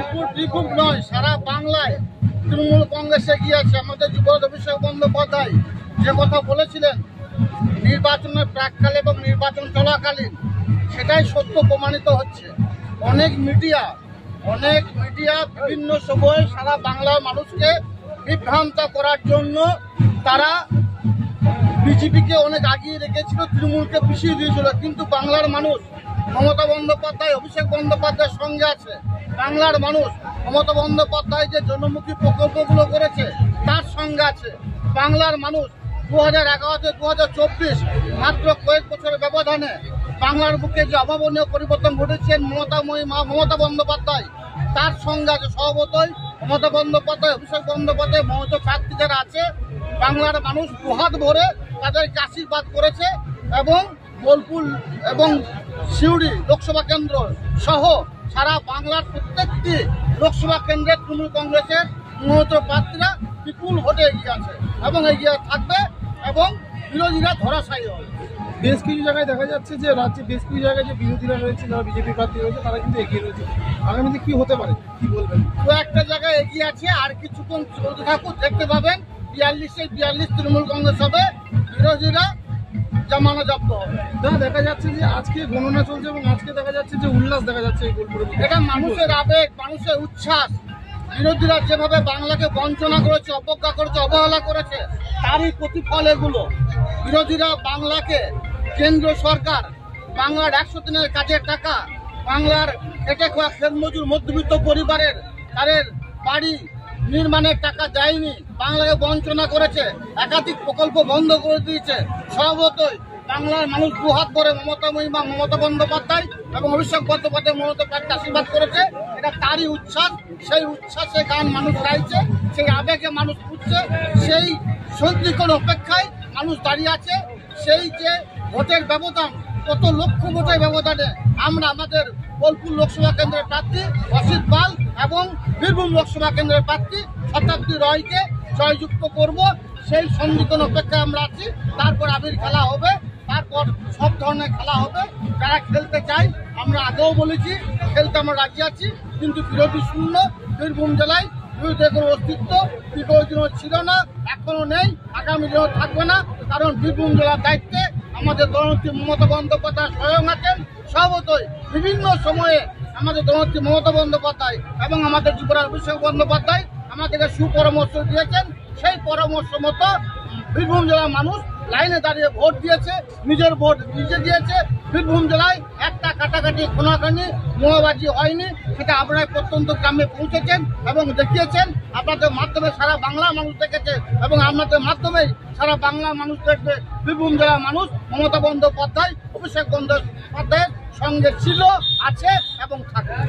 বোলপুর বীরভূম নয়, সারা বাংলায় তৃণমূল কংগ্রেসে গিয়েছে। আমাদের যুবরাজ অভিষেক বন্দ্যোপাধ্যায় যে কথা বলেছিলেন নির্বাচনের প্রাককালে এবং নির্বাচন চলাকালীন, সেটাই সত্য প্রমাণিত হচ্ছে। অনেক মিডিয়া বিভিন্ন সময় সারা বাংলার মানুষকে বিভ্রান্ত করার জন্য তারা বিজেপিকে অনেক আগিয়ে রেখেছিল, তৃণমূলকে পিছিয়ে দিয়েছিল। কিন্তু বাংলার মানুষ মমতা বন্দ্যোপাধ্যায়, অভিষেক বন্দ্যোপাধ্যায়ের সঙ্গে আছে। বাংলার মানুষ মমতা বন্দ্যোপাধ্যায় যে জনমুখী প্রকল্পগুলো করেছে তার সঙ্গে আছে। বাংলার মানুষ 2011 থেকে 2024 মাত্র কয়েক বছরের ব্যবধানে বাংলার বুকে যে অভাবনীয় পরিবর্তন ঘটেছেন মমতা বন্দ্যোপাধ্যায় তার সঙ্গে আছে। স্বভাবতই মমতা বন্দ্যোপাধ্যায়, অভিষেক বন্দ্যোপাধ্যায় মমতা প্রার্থী যারা আছে, বাংলার মানুষ দুহাত ভরে তাদেরকে আশীর্বাদ করেছে এবং বোলপুর এবং সিউড়ি লোকসভা কেন্দ্র সহ সারা বাংলার প্রত্যেকটি লোকসভা কেন্দ্রে তৃণমূল কংগ্রেসের মনোনীত প্রার্থীরা বিপুল ভোটে এগিয়ে আছে এবং এগিয়ে থাকবে এবং বিরোধীরা ধরাশায়ী হবে। বেশ কিছু জায়গায় দেখা যাচ্ছে যে রাজ্যে বেশ কিছু জায়গায় যে বিরোধীরা রয়েছে, যারা বিজেপি প্রার্থী রয়েছে, তারা কিন্তু এগিয়ে রয়েছে। আগামীতে কি হতে পারে, কি বলবেন? তো একটা জায়গায় এগিয়ে আছে, আর কিছুক্ষণ চলতে থাকুক, দেখতে পাবেন 42 তৃণমূল কংগ্রেস হবে, বিরোধীরা জামানো জব্দ হবে। দেখা যাচ্ছে যে আজকে গণনা চলছে এবং আজকে দেখা যাচ্ছে যে উল্লাস দেখা যাচ্ছে এই বোলপুরে। এটা মানুষের আবেগ, মানুষের উচ্ছ্বাস। বিরোধীরা যেভাবে বাংলাকে বঞ্চনা করেছে, অবজ্ঞা করেছে, অবহেলা করেছে, তারই প্রতিফল এগুলো। বিরোধীরা বাংলাকে, কেন্দ্র সরকার বাংলার 100 দিনের কাজের টাকা, বাংলার খেটে খাওয়া খেতমজুর মধ্যবিত্ত পরিবারের তাদের বাড়ি নির্মাণের টাকা দেয়নি, বাংলাকে বঞ্চনা করেছে, একাধিক প্রকল্প বন্ধ করে দিয়েছে। স্বভাবতই বাংলার মানুষ দুহাত ভরে মমতা বন্দ্যোপাধ্যায় এবং অভিষেক বন্দ্যোপাধ্যায় মমতা প্রার্থী আশীর্বাদ করেছে। এটা তারই উচ্ছ্বাস, সেই উচ্ছ্বাসে গান মানুষ গাইছে, সেই আবেগে মানুষ উঠছে, সেই সন্ধিক্ষণ অপেক্ষায় মানুষ দাঁড়িয়ে আছে। সেই যে ভোটের ব্যবধান, কত লক্ষ ভোটের ব্যবধানে আমরা আমাদের বোলপুর লোকসভা কেন্দ্রের প্রার্থী অসিত পাল এবং বীরভূম লোকসভা কেন্দ্রের প্রার্থী শতাব্দী রয়কে জয়যুক্ত করব, সেই সন্ধিক্ষণ অপেক্ষায় আমরা আছি। তারপর আবির খেলা হবে, তারপর সব ধরনের খেলা হবে। যারা খেলতে চাই, আমরা আগেও বলেছি খেলতে আমরা রাজি আছি, কিন্তু বিরোধী শূন্য। বীরভূম জেলায় বিরোধীদের কোনো অস্তিত্ব বিগত দিনও ছিল না, এখনো নেই, আগামী দিনেও থাকবে না। কারণ বীরভূম জেলার দায়িত্বে আমাদের দলনেত্রী মমতা বন্দ্যোপাধ্যায় স্বয়ং আছেন। স্বভাবতই বিভিন্ন সময়ে আমাদের দলনেত্রী মমতা বন্দ্যোপাধ্যায় এবং আমাদের যুবরাজ অভিষেক বন্দ্যোপাধ্যায় আমাদেরকে সুপরামর্শ দিয়েছেন। সেই পরামর্শ মতো বীরভূম জেলার মানুষ লাইনে দাঁড়িয়ে ভোট দিয়েছে, নিজের ভোট নিজে দিয়েছে। বীরভূম জেলায় একটা কাটাকাটি খোনাখানি মোয়াবাজি হয়নি, সেটা আপনারা প্রত্যন্ত গ্রামে পৌঁছেছেন এবং দেখিয়েছেন। আপনাদের মাধ্যমে সারা বাংলার মানুষ দেখেছে এবং আপনাদের মাধ্যমেই সারা বাংলার মানুষ দেখবে বীরভূম জেলার মানুষ মমতা বন্দ্যোপাধ্যায়, অভিষেক বন্দ্যোপাধ্যায়ের সঙ্গে ছিল, আছে এবং থাকবে।